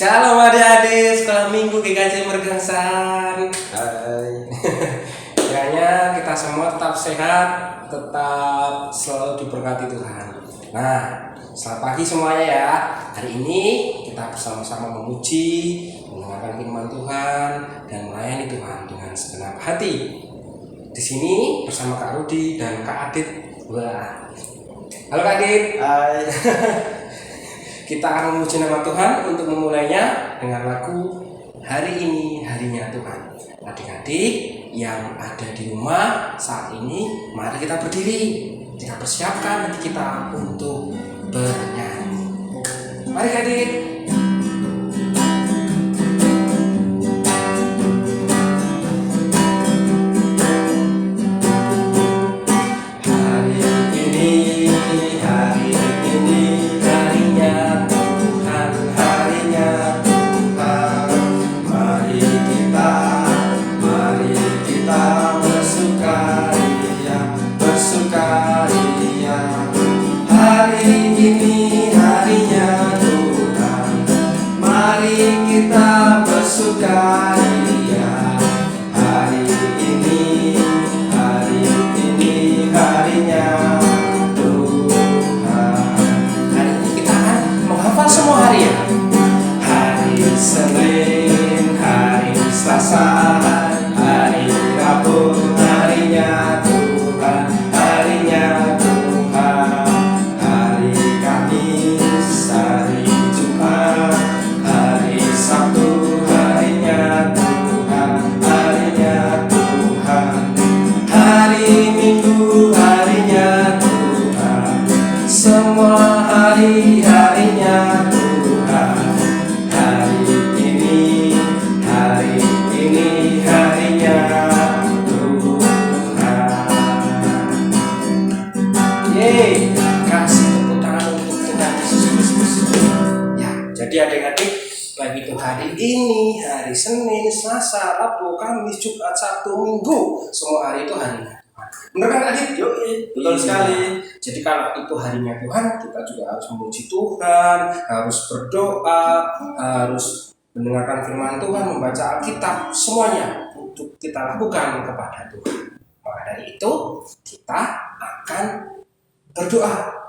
Shalom adik-adik sekolah minggu GKJ Mergangsan. Hai. Kiranya kita semua tetap sehat, tetap selalu diberkati Tuhan. Nah, selamat pagi semuanya ya. Hari ini kita bersama-sama memuji, mendengarkan firman Tuhan dan melayani Tuhan dengan segenap hati. Di sini bersama Kak Rudi dan Kak Adit. Wah. Halo Kak Adit. Hai. Kita akan memuji nama Tuhan untuk memulainya dengan lagu Hari Ini Harinya Tuhan. Adik-adik yang ada di rumah saat ini, mari kita berdiri. Kita persiapkan hati kita untuk bernyanyi. Mari adik. Jadi adik-adik, baik itu hari ini, hari Senin, Selasa, Rabu, Kamis, Jumat, Sabtu, Minggu, semua hari itu harinya Tuhan. Benar kan adik? Betul sekali. Jadi kalau itu harinya Tuhan, kita juga harus memuji Tuhan, harus berdoa, harus mendengarkan firman Tuhan, membaca Alkitab, semuanya untuk kita lakukan kepada Tuhan. Maka dari itu, kita akan berdoa.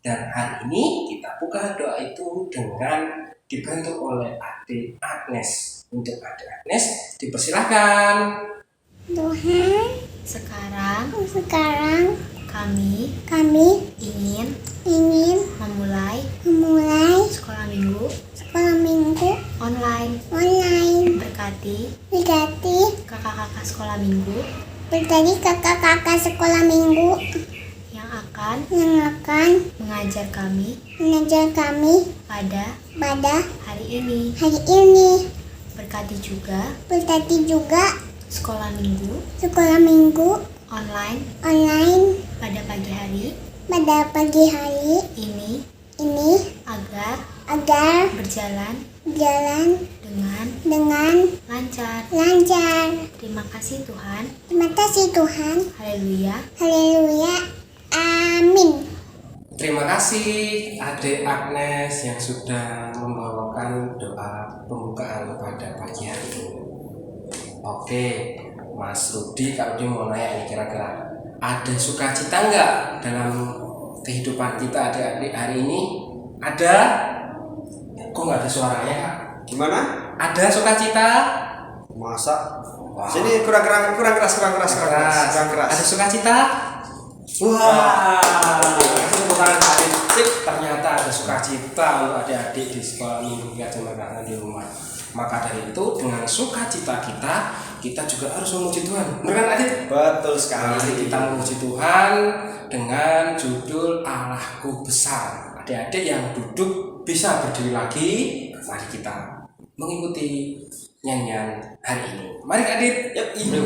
Dan hari ini kita buka doa itu dengan dibantu oleh adik Agnes. Untuk adik Agnes, dipersilahkan. Tuhan, sekarang kami ingin memulai sekolah minggu online. Berkati kakak-kakak sekolah minggu yang akan mengajar kami pada hari ini. Berkati juga sekolah minggu online pada pagi hari ini agar berjalan dengan lancar. Terima kasih Tuhan. Haleluya. Amin. Terima kasih adik Agnes yang sudah membawakan doa pembukaan pada pagi hari ini. Oke, Mas Rudi, Kak Rudi mau nanya ini, kira-kira ada sukacita nggak dalam kehidupan kita adik-adik hari ini? Ada? Kok nggak ada suaranya, Kak? Gimana? Ada sukacita? Masa? Wow. Sini kurang keras. Ada sukacita? Wah, tepuk tangan adik. Ternyata ada sukacita untuk adik-adik di sekolah minggu GKJ Mergangsan di rumah. Maka dari itu dengan sukacita kita juga harus memuji Tuhan. Benar kan adik? Betul sekali. Mari kita memuji Tuhan dengan judul Allahku Besar. Adik-adik yang duduk bisa berdiri lagi. Mari kita mengikuti nyanyian hari ini. Mari Kak Adit. Yuk.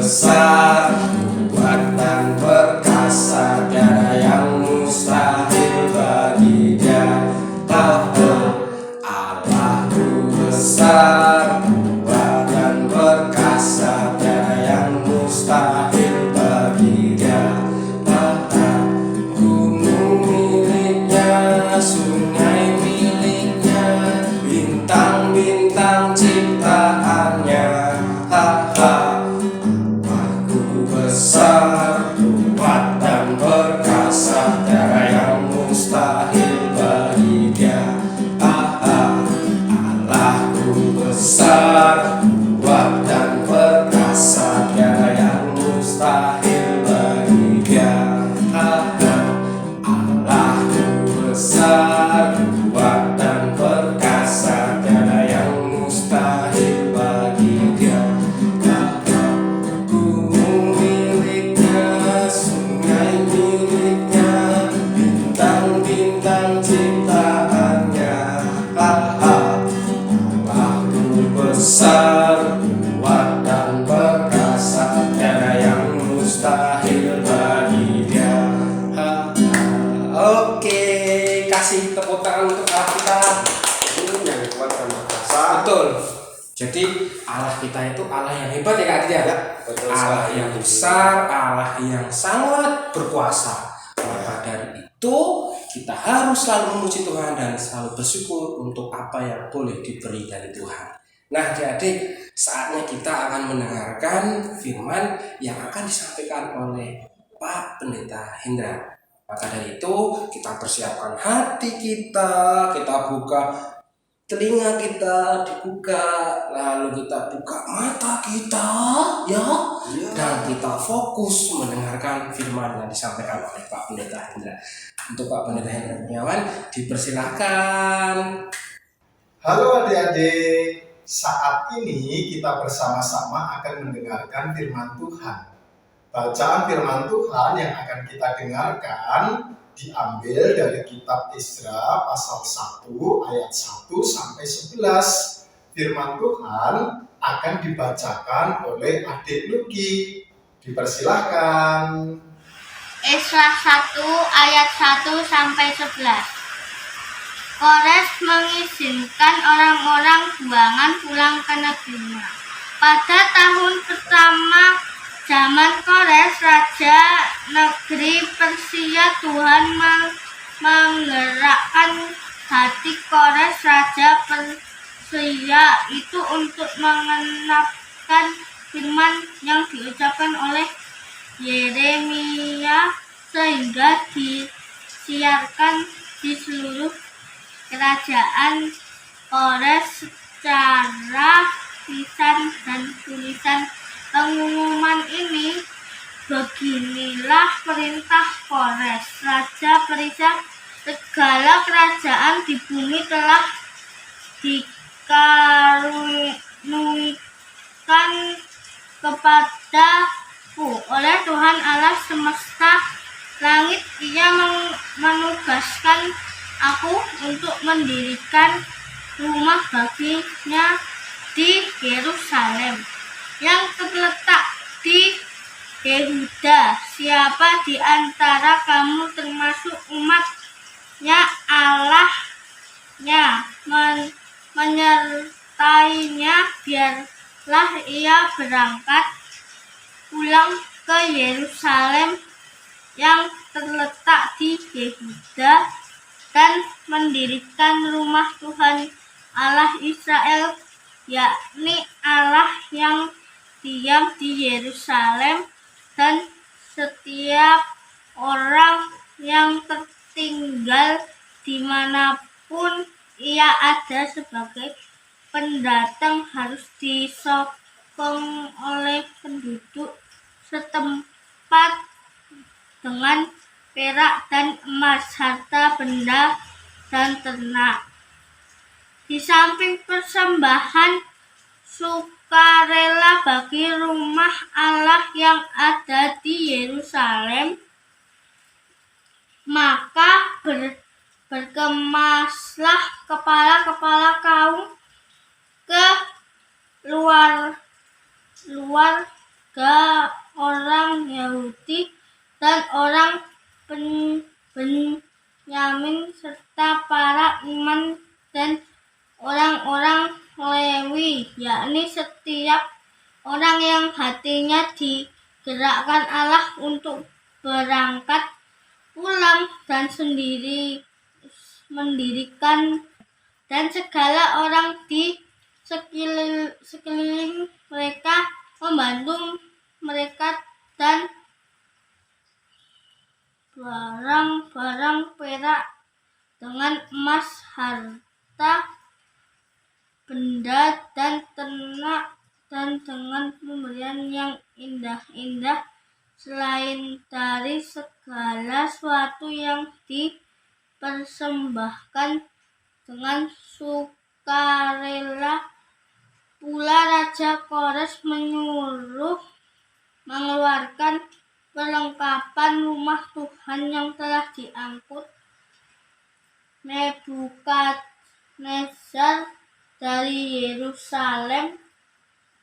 Besar, kuat dan perkasa, tiada yang mustahil bagi Dia. Allahku besar, kuat dan perkasa, tiada yang mustahil bagi kita itu Allah yang hebat ya Kak Dia. Ya, betul Allah sekali. yang besar, Allah yang sangat berkuasa. Maka dari itu kita harus selalu memuji Tuhan dan selalu bersyukur untuk apa yang boleh diberi dari Tuhan. Nah adik-adik, saatnya kita akan mendengarkan firman yang akan disampaikan oleh Pak Pendeta Hendra. Maka dari itu kita persiapkan hati kita buka telinga kita, dibuka, lalu kita buka mata kita, ya, dan kita fokus mendengarkan firman yang disampaikan oleh Pak Pendeta Hendra. Untuk Pak Pendeta Hendra Kurniawan, dipersilakan. Halo adik-adik, saat ini kita bersama-sama akan mendengarkan firman Tuhan. Bacaan firman Tuhan yang akan kita dengarkan diambil dari kitab Ezra pasal 1 ayat 1 sampai 11. Firman Tuhan akan dibacakan oleh adik Luki. Dipersilahkan. Ezra 1 ayat 1 sampai 11. Kores mengizinkan orang-orang buangan pulang ke negerinya. Pada tahun pertama zaman Kores, raja negeri Persia, Tuhan menggerakkan hati Kores, raja Persia itu untuk mengenapkan firman yang diucapkan oleh Yeremia sehingga disiarkan di seluruh kerajaan Kores secara lisan dan tulisan. Pengumuman ini, beginilah perintah Kores, raja Persia, segala kerajaan di bumi telah dikaruniakan kepadaku oleh Tuhan Allah semesta langit. Ia menugaskan aku untuk mendirikan rumah baginya di Yerusalem yang terletak di Yehuda. Siapa di antara kamu termasuk umatnya Allahnya menyertainya, biarlah ia berangkat pulang ke Yerusalem yang terletak di Yehuda dan mendirikan rumah Tuhan Allah Israel, yakni Allah yang diam di Yerusalem, dan setiap orang yang tertinggal dimanapun ia ada sebagai pendatang harus disokong oleh penduduk setempat dengan perak dan emas, harta benda dan ternak. Di samping persembahan sukarela bagi rumah Allah yang ada di Yerusalem, maka berkemaslah kepala-kepala kaum ke luar orang Yahudi dan orang Benyamin serta para imam dan orang-orang Lewi, yakni setiap orang yang hatinya digerakkan Allah untuk berangkat pulang dan mendirikan, dan segala orang di sekeliling mereka membantu mereka, dan barang-barang perak dengan emas, harta benda dan ternak, dan dengan pemberian yang indah-indah, selain dari segala sesuatu yang dipersembahkan dengan sukarela. Pula Raja Kores menyuruh mengeluarkan perlengkapan rumah Tuhan yang telah diangkut Nebukadnezar dari Yerusalem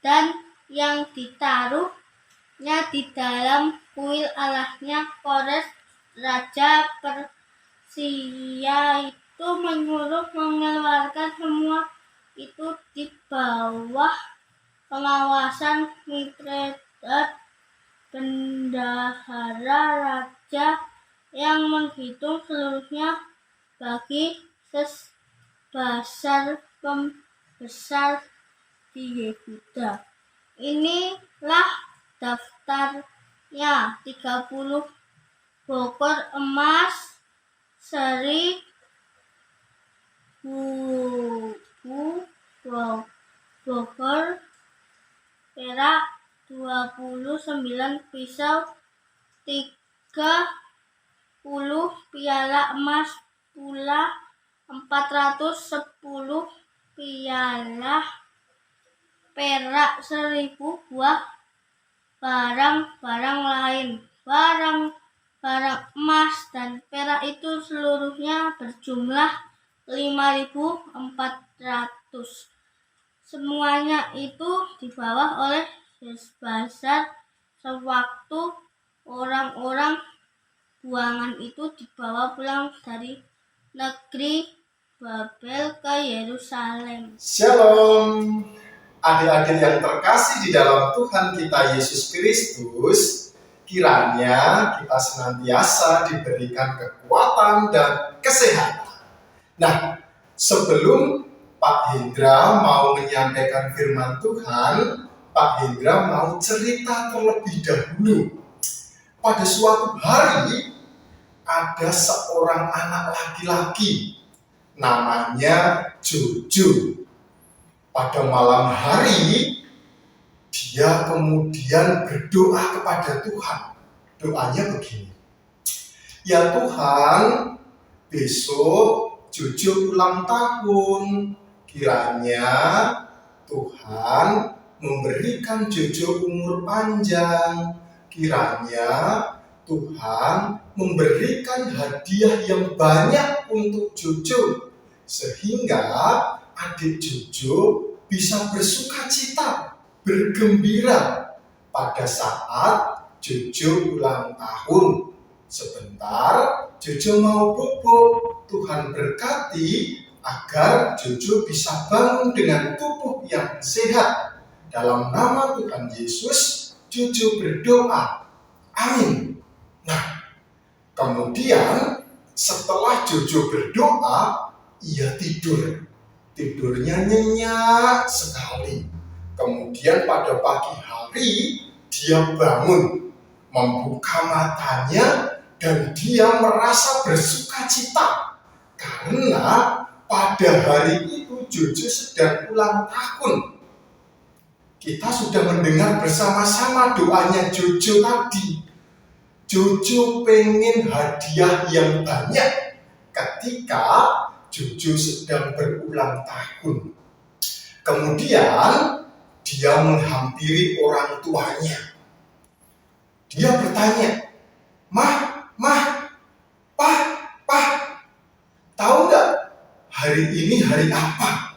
dan yang ditaruhnya di dalam kuil Allahnya. Kores, raja Persia itu menyuruh mengeluarkan semua itu di bawah pengawasan Mitredat, bendahara raja yang menghitung seluruhnya bagi Sesbazar pembesar di Yehuda. Inilah daftarnya: 30 bokor emas, 1000 bokor perak, 29 pisau, 30 piala emas pula, 410 piala perak, 1000 buah barang-barang lain. Barang-barang emas dan perak itu seluruhnya berjumlah 5.400. Semuanya itu dibawa oleh Sesbazar sewaktu orang-orang buangan itu dibawa pulang dari negeri Babel ke Yerusalem. Shalom, adik-adik yang terkasih di dalam Tuhan kita Yesus Kristus. Kiranya kita senantiasa diberikan kekuatan dan kesehatan. Nah, sebelum Pak Hendra mau menyampaikan firman Tuhan, Pak Hendra mau cerita terlebih dahulu. Pada suatu hari, ada seorang anak laki-laki, namanya Jojo. Pada malam hari, dia kemudian berdoa kepada Tuhan. Doanya begini, "Ya Tuhan, besok Jojo ulang tahun. Kiranya Tuhan memberikan Jojo umur panjang. Kiranya Tuhan memberikan hadiah yang banyak untuk Jojo, sehingga adik Jojo bisa bersuka cita, bergembira pada saat Jojo ulang tahun. Sebentar, Jojo mau bobo. Tuhan berkati agar Jojo bisa bangun dengan tubuh yang sehat. Dalam nama Tuhan Yesus, Jojo berdoa. Amin." Nah, kemudian setelah Jojo berdoa, ia tidur. Tidurnya nyenyak sekali. Kemudian pada pagi hari, dia bangun, membuka matanya, dan dia merasa bersuka cita. Karena pada hari itu Jojo sedang ulang tahun. Kita sudah mendengar bersama-sama doanya Jojo tadi. Jojo pengen hadiah yang banyak ketika Jojo sedang berulang tahun. Kemudian dia menghampiri orang tuanya. Dia bertanya, "Mah, Pah, tahu nggak hari ini hari apa?"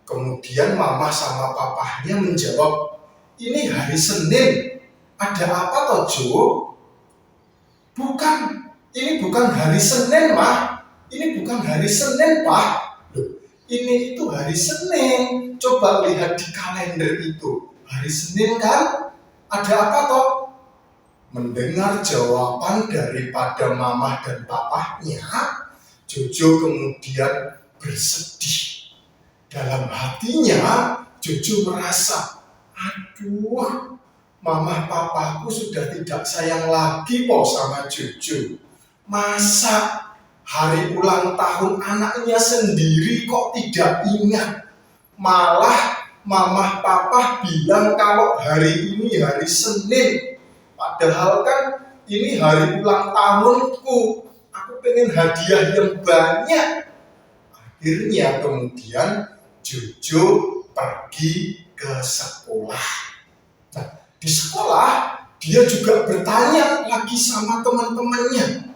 Kemudian mama sama papahnya menjawab, "Ini hari Senin. Ada apa toh, Jo?" "Bukan, ini bukan hari Senin, Mah. Ini bukan hari Senin, Pak." "Loh, ini itu hari Senin. Coba lihat di kalender itu. Hari Senin kan? Ada apa toh?" Mendengar jawaban daripada mama dan papahnya, Jojo kemudian bersedih. Dalam hatinya, Jojo merasa, "Aduh, mama papaku sudah tidak sayang lagi kok sama Jojo. Masa hari ulang tahun anaknya sendiri kok tidak ingat? Malah mama papa bilang kalau hari ini hari Senin. Padahal kan ini hari ulang tahunku. Aku pengen hadiah yang banyak." Akhirnya kemudian Jojo pergi ke sekolah. Nah, di sekolah dia juga bertanya lagi sama teman-temannya.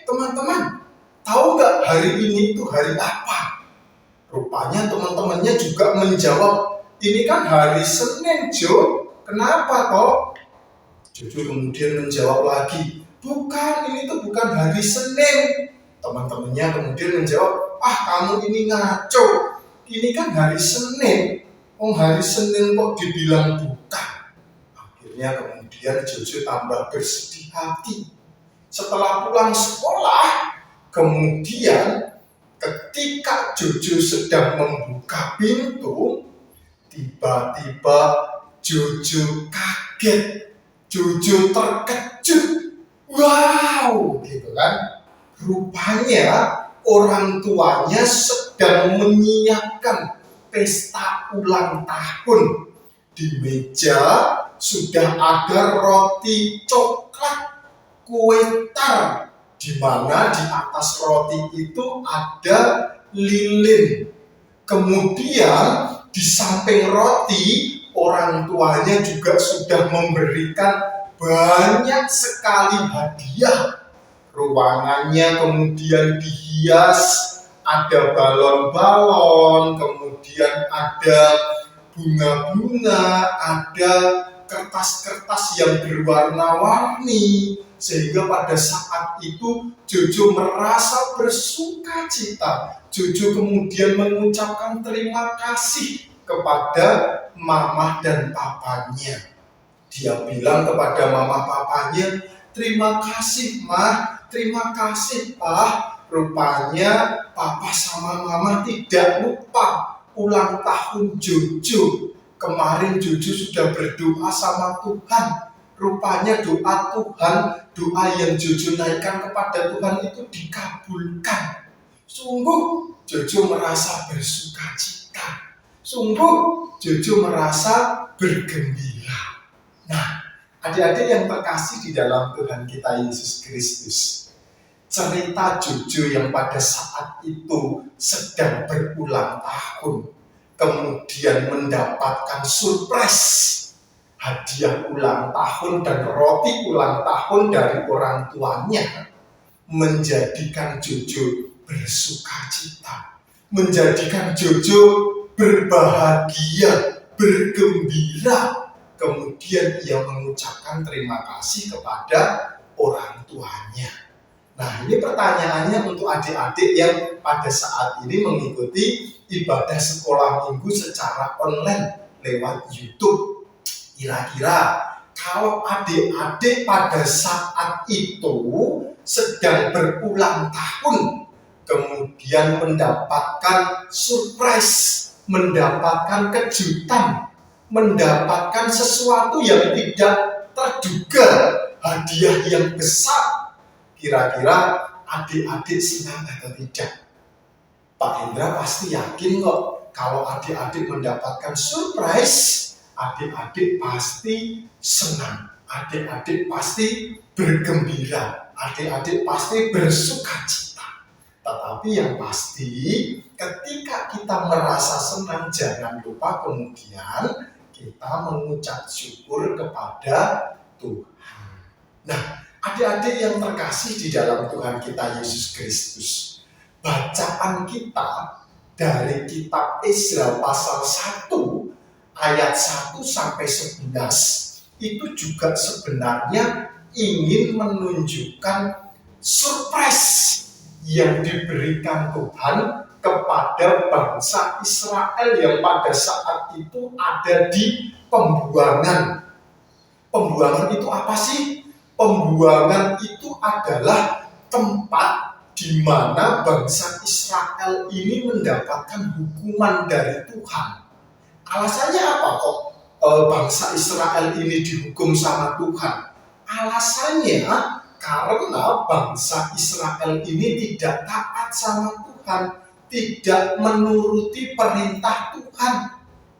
Teman-teman, tahu nggak hari ini itu hari apa?" Rupanya teman-temannya juga menjawab, "Ini kan hari Senin, Jo. Kenapa toh?" Jojo kemudian menjawab lagi, "Bukan, ini tuh bukan hari Senin." Teman-temannya kemudian menjawab, "Ah, kamu ini ngaco. Ini kan hari Senin." Hari Senin kok dibilang buka. Akhirnya kemudian Jojo tambah bersedih hati. Setelah pulang sekolah, kemudian ketika Jojo sedang membuka pintu, tiba-tiba Jojo kaget, Jojo terkejut. Wow, gitu kan? Rupanya orang tuanya sedang menyiapkan pesta ulang tahun. Di meja sudah ada roti coklat, kue tar, di mana di atas roti itu ada lilin. Kemudian di samping roti, orang tuanya juga sudah memberikan banyak sekali hadiah. Ruangannya kemudian dihias, ada balon-balon, kemudian ada bunga-bunga, ada kertas-kertas yang berwarna-warni, sehingga pada saat itu Jojo merasa bersuka cita. Jojo kemudian mengucapkan terima kasih kepada mama dan papanya. Dia bilang kepada mama papanya, terima kasih mah, terima kasih pak. Rupanya papa sama mama tidak lupa ulang tahun Jojo. Kemarin Jojo sudah berdoa sama Tuhan. Rupanya doa Tuhan, doa yang Jojo naikkan kepada Tuhan itu dikabulkan. Sungguh Jojo merasa bersuka cita. Sungguh Jojo merasa bergembira. Nah, adik-adik yang terkasih di dalam Tuhan kita Yesus Kristus, cerita Jojo yang pada saat itu sedang berulang tahun, kemudian mendapatkan surprise, hadiah ulang tahun dan roti ulang tahun dari orang tuanya, menjadikan Jojo bersuka cita, menjadikan Jojo berbahagia, bergembira. Kemudian ia mengucapkan terima kasih kepada orang tuanya. Nah, ini pertanyaannya untuk adik-adik yang pada saat ini mengikuti ibadah sekolah minggu secara online lewat YouTube. Kira-kira kalau adik-adik pada saat itu sedang berulang tahun, kemudian mendapatkan surprise, mendapatkan kejutan, mendapatkan sesuatu yang tidak terduga, hadiah yang besar, kira-kira adik-adik senang atau tidak? Pak Hendra pasti yakin kok kalau adik-adik mendapatkan surprise, adik-adik pasti senang, adik-adik pasti bergembira, adik-adik pasti bersuka cita. Tetapi yang pasti ketika kita merasa senang, jangan lupa kemudian kita mengucap syukur kepada Tuhan. Nah, adik-adik yang terkasih di dalam Tuhan kita Yesus Kristus, bacaan kita dari kitab Ezra pasal 1 ayat 1 sampai 11 itu juga sebenarnya ingin menunjukkan surprise yang diberikan Tuhan kepada bangsa Israel yang pada saat itu ada di pembuangan. Pembuangan itu apa sih? Pembuangan itu adalah tempat di mana bangsa Israel ini mendapatkan hukuman dari Tuhan. Alasannya apa kok bangsa Israel ini dihukum sama Tuhan? Alasannya karena bangsa Israel ini tidak taat sama Tuhan, tidak menuruti perintah Tuhan.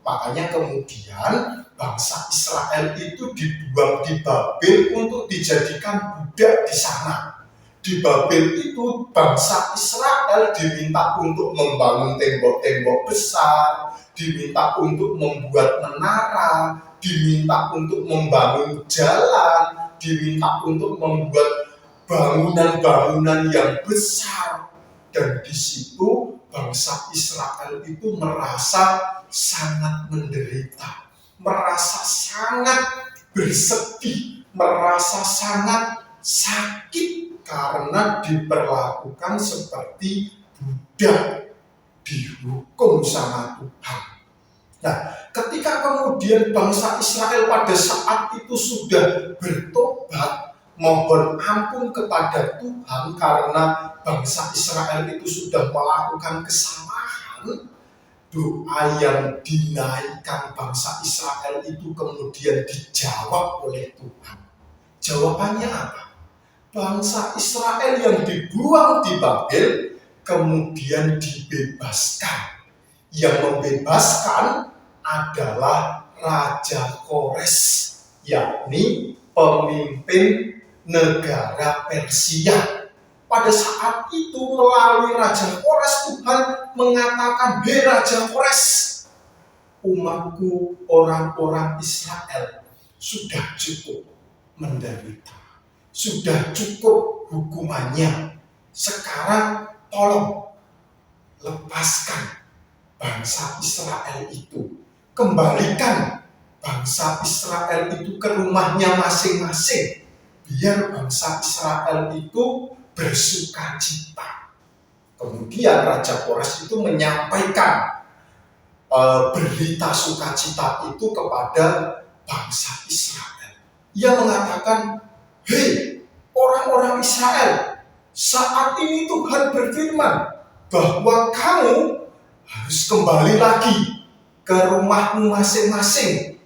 Makanya kemudian bangsa Israel itu dibuang di Babel untuk dijadikan budak di sana. Di Babel itu bangsa Israel diminta untuk membangun tembok-tembok besar, diminta untuk membuat menara, diminta untuk membangun jalan, diminta untuk membuat bangunan-bangunan yang besar. Dan di situ bangsa Israel itu merasa sangat menderita, merasa sangat bersedih, merasa sangat sakit karena diperlakukan seperti budak, dihukum sama Tuhan. Nah, ketika kemudian bangsa Israel pada saat itu sudah bertobat, mohon ampun kepada Tuhan karena bangsa Israel itu sudah melakukan kesalahan, doa yang dinaikkan bangsa Israel itu kemudian dijawab oleh Tuhan. Jawabannya apa? Bangsa Israel yang dibuang di Babel kemudian dibebaskan. Yang membebaskan adalah Raja Kores, yakni pemimpin negara Persia. Pada saat itu melalui Raja Kores, Tuhan mengatakan, "Hei Raja Kores, umatku orang-orang Israel sudah cukup menderita, sudah cukup hukumannya. Sekarang tolong lepaskan bangsa Israel itu, kembalikan bangsa Israel itu ke rumahnya masing-masing, biar bangsa Israel itu bersuka cita." Kemudian Raja Kores itu menyampaikan berita sukacita itu kepada bangsa Israel. Ia mengatakan, "Hei orang-orang Israel, saat ini Tuhan berfirman bahwa kamu harus kembali lagi ke rumahmu masing-masing.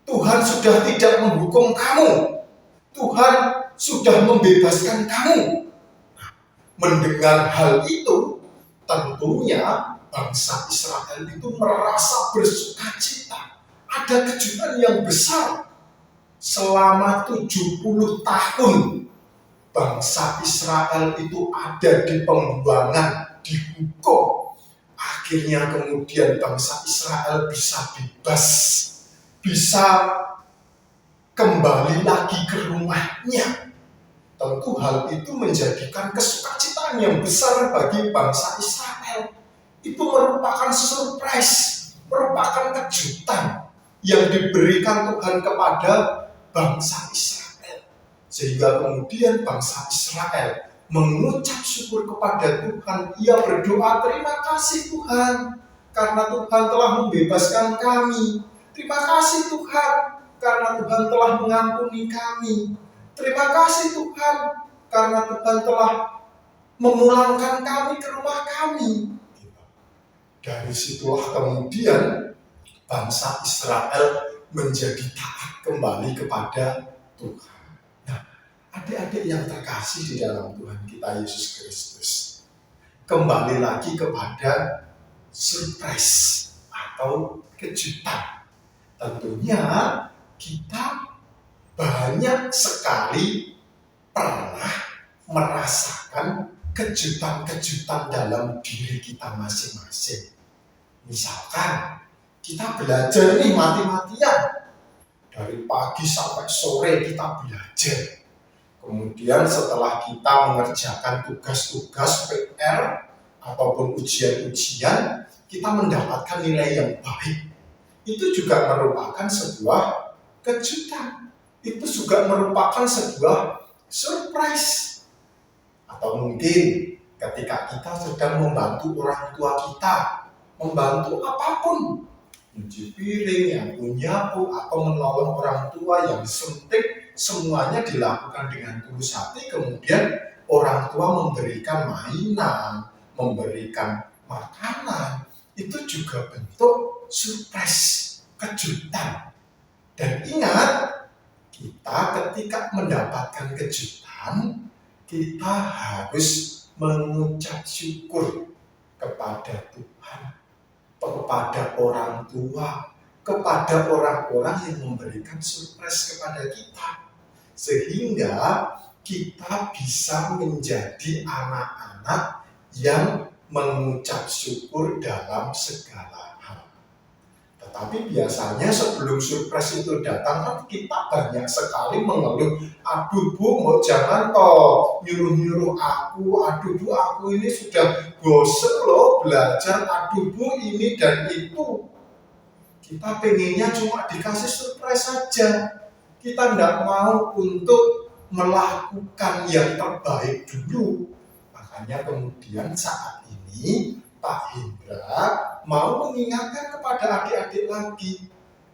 Tuhan sudah tidak menghukum kamu. Tuhan sudah membebaskan kamu." Nah, mendengar hal itu, tentunya bangsa Israel itu merasa bersuka cita. Ada kejutan yang besar. Selama 70 tahun, bangsa Israel itu ada di pembuangan, dihukum. Akhirnya kemudian bangsa Israel bisa bebas, bisa kembali lagi ke rumahnya. Tentu hal itu menjadikan kesukacitaan yang besar bagi bangsa Israel. Itu merupakan surprise, merupakan kejutan yang diberikan Tuhan kepada bangsa Israel. Sehingga kemudian bangsa Israel mengucap syukur kepada Tuhan. Ia berdoa, "Terima kasih Tuhan, karena Tuhan telah membebaskan kami. Terima kasih Tuhan, karena Tuhan telah mengampuni kami. Terima kasih Tuhan, karena Tuhan telah memulangkan kami ke rumah kami." Dari situlah kemudian bangsa Israel menjadi taat kembali kepada Tuhan. Adik-adik yang terkasih di dalam Tuhan kita Yesus Kristus, kembali lagi kepada surprise atau kejutan. Tentunya kita banyak sekali pernah merasakan kejutan-kejutan dalam diri kita masing-masing. Misalkan kita belajar nih mati-matian, dari pagi sampai sore kita belajar. Kemudian setelah kita mengerjakan tugas-tugas PR ataupun ujian-ujian, kita mendapatkan nilai yang baik. Itu juga merupakan sebuah kejutan. Itu juga merupakan sebuah surprise. Atau mungkin ketika kita sedang membantu orang tua kita, membantu apapun, mencuci piring, yang nyapu, atau menolong orang tua yang suntik, semuanya dilakukan dengan tulus hati. Kemudian orang tua memberikan mainan, memberikan makanan, itu juga bentuk surprise, kejutan. Dan ingat, kita ketika mendapatkan kejutan, kita harus mengucap syukur kepada Tuhan, kepada orang tua, kepada orang-orang yang memberikan surprise kepada kita. Sehingga kita bisa menjadi anak-anak yang mengucap syukur dalam segala hal. Tetapi biasanya sebelum surprise itu datang, kan kita banyak sekali mengeluh, "Aduh Bu, mau jangan toh nyuruh-nyuruh aku, aduh Bu, aku ini sudah bosen loh belajar, aduh Bu, ini dan itu." Kita pengennya cuma dikasih surprise saja. Kita tidak mau untuk melakukan yang terbaik dulu. Makanya kemudian saat ini Pak Hendra mau mengingatkan kepada adik-adik lagi.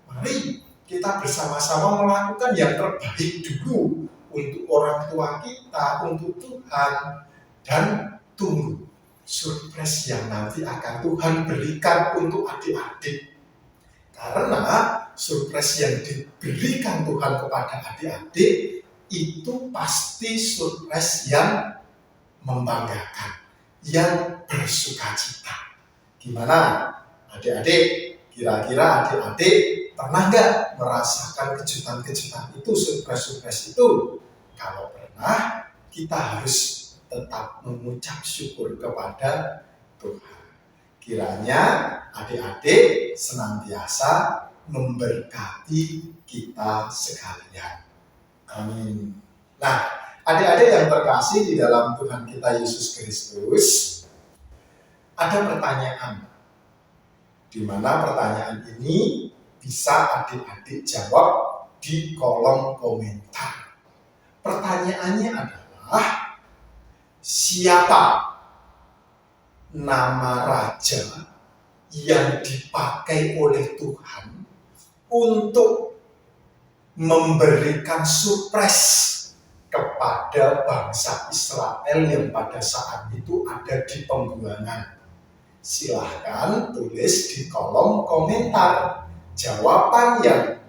Mari kita bersama-sama melakukan yang terbaik dulu untuk orang tua kita, untuk Tuhan. Dan tunggu surprise yang nanti akan Tuhan berikan untuk adik-adik. Karena surprise yang diberikan Tuhan kepada adik-adik itu pasti surprise yang membanggakan, yang bersukacita. Gimana adik-adik? Kira-kira adik-adik pernah nggak merasakan kejutan-kejutan itu, surprise-surprise itu? Kalau pernah, kita harus tetap mengucap syukur kepada Tuhan. Kiranya adik-adik senantiasa memberkati kita sekalian. Amin. Nah, adik-adik yang terkasih di dalam Tuhan kita Yesus Kristus, ada pertanyaan. Di mana pertanyaan ini bisa adik-adik jawab di kolom komentar. Pertanyaannya adalah, siapa nama raja yang dipakai oleh Tuhan untuk memberikan surprise kepada bangsa Israel yang pada saat itu ada di pembuangan? Silahkan tulis di kolom komentar. Jawaban yang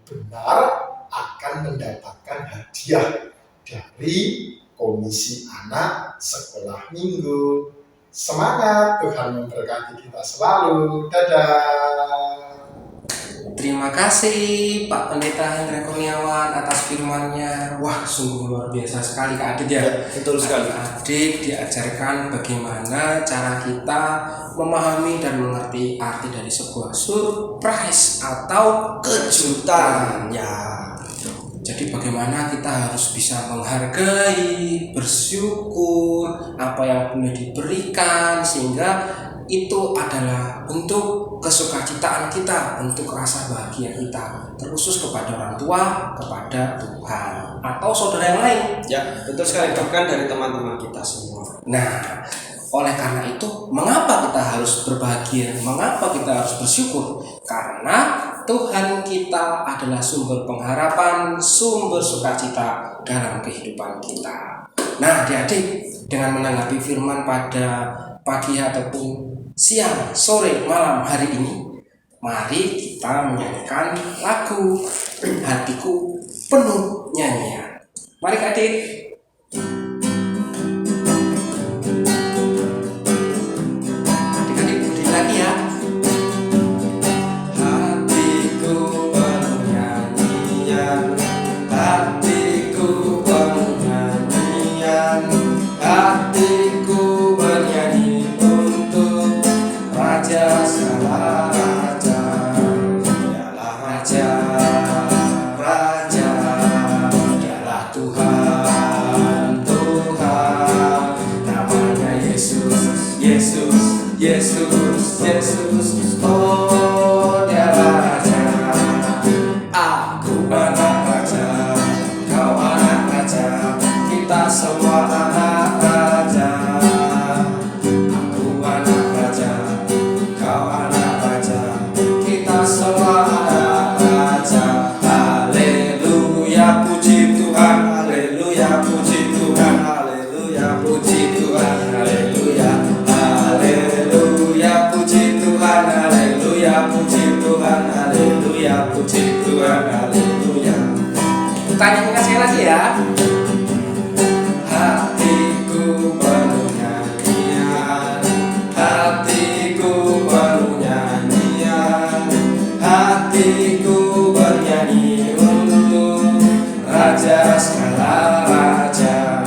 benar akan mendapatkan hadiah dari Komisi Anak Sekolah Minggu. Semangat, Tuhan memberkati kita selalu. Dadah. Terima kasih Pak Pendeta Hendra Kurniawan atas firman-Nya. Wah, sungguh luar biasa sekali Kak Adit ya. Betul sekali. Adik diajarkan bagaimana cara kita memahami dan mengerti arti dari sebuah surprise atau kejutan. Ya. Jadi bagaimana kita harus bisa menghargai, bersyukur apa yang boleh diberikan, sehingga itu adalah bentuk kesukacitaan kita, bentuk rasa bahagia kita, terkhusus kepada orang tua, kepada Tuhan, atau saudara yang lain. Ya, betul sekali, bahkan dari teman-teman kita semua. Nah, oleh karena itu, mengapa kita harus berbahagia? Mengapa kita harus bersyukur? Karena Tuhan kita adalah sumber pengharapan, sumber sukacita dalam kehidupan kita. Nah, adik-adik, dengan menanggapi firman pada pagi ataupun siang, sore, malam hari ini, mari kita menyanyikan lagu Hatiku Penuh Nyanyian. Mari adik. Adik-adik berdiri lagi ya. Hatiku penuh nyanyian, hatiku penuh nyanyian, hatiku bernyanyi untuk Raja segala raja. Dialah Raja, Raja, Dialah Tuhan, Tuhan. Namanya Yesus, Yesus, Yesus, Yesus. Oh, Dialah Raja. Aku anak raja, kau anak raja, kita semua anak raja. Aku anak raja, kau anak raja, kita semua anak raja. Haleluya, puji Tuhan, haleluya, puji Tuhan, haleluya, puji Tuhan, haleluya, haleluya, puji Tuhan, haleluya, puji Tuhan, haleluya, puji Tuhan, haleluya. Tanya sekali lagi ya. Hatiku penuh nyanyian, hatiku penuh nyanyian, hatiku bernyanyi untuk Raja segala raja.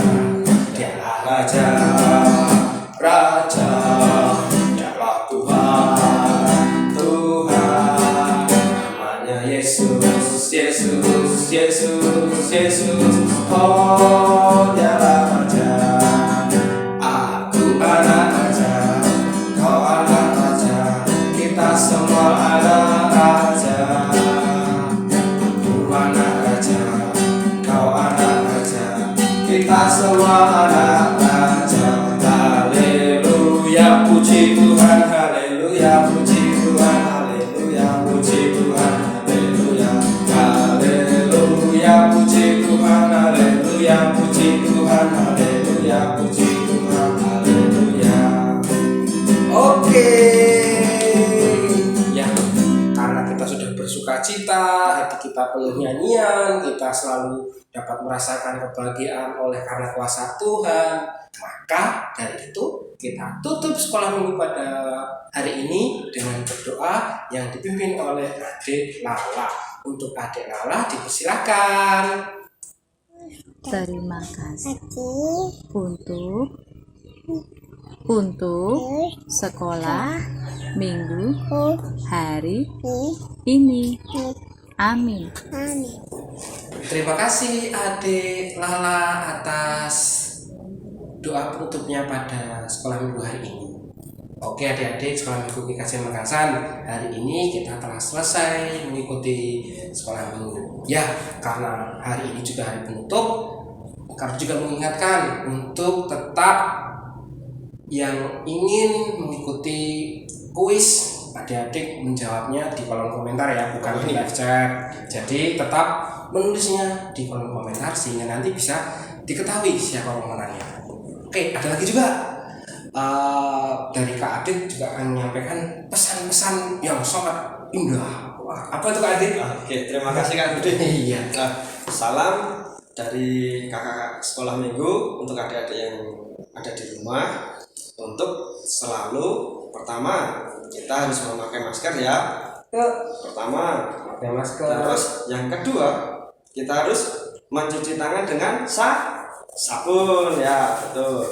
Dialah Raja, Raja, Dialah Tuhan, Tuhan. Namanya Yesus, Yesus, Yesus, Yesus. Oh, Dialah Raja. Aku anak raja, kau anak raja, kita semua anak raja. Aku anak raja, kau anak raja, kita semua anak raja. Haleluya, puji hati kita penuh nyanyian, kita selalu dapat merasakan kebahagiaan oleh karena kuasa Tuhan, maka dari itu kita tutup sekolah minggu pada hari ini dengan berdoa yang dipimpin oleh Adik Lala. Untuk Adik Lala dipersilakan. Terima kasih untuk sekolah minggu hari ini. Amin. Terima kasih Adik Lala atas doa penutupnya pada sekolah minggu hari ini. Oke adik-adik sekolah minggu GKJ Makassar, hari ini kita telah selesai mengikuti sekolah minggu. Ya, karena hari ini juga hari penutup, kami juga mengingatkan untuk tetap yang ingin mengikuti kuis, adik-adik menjawabnya di kolom komentar ya, bukan di live chat. Jadi tetap menulisnya di kolom komentar sehingga nanti bisa diketahui siapa pemenangnya. Oke, ada lagi juga dari Kak Adit juga akan menyampaikan pesan-pesan yang sangat indah. Wah, apa itu Kak Adit? Oke, terima kasih Kak Budi. Iya. Salam dari kakak sekolah minggu untuk adik-adik yang ada di rumah. Untuk selalu, pertama kita harus memakai masker ya. Pertama, Pakai masker. terus yang kedua kita harus mencuci tangan dengan sabun ya, betul.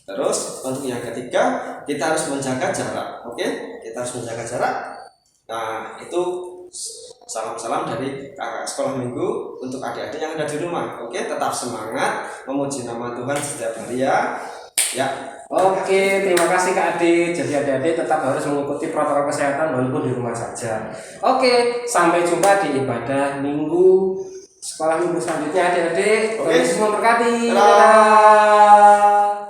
Terus untuk yang ketiga kita harus menjaga jarak. Oke, kita harus menjaga jarak. Nah, itu salam-salam dari kakak sekolah minggu untuk adik-adik yang ada di rumah. Oke, tetap semangat memuji nama Tuhan setiap hari ya. Ya. Oke, terima kasih Kak Adit. Jadi adik-adik tetap harus mengikuti protokol kesehatan walaupun di rumah saja. Oke, sampai jumpa di ibadah minggu sekolah minggu selanjutnya adik-adik. Oke. Tuhan Yesus memberkati. Dadah. Dadah.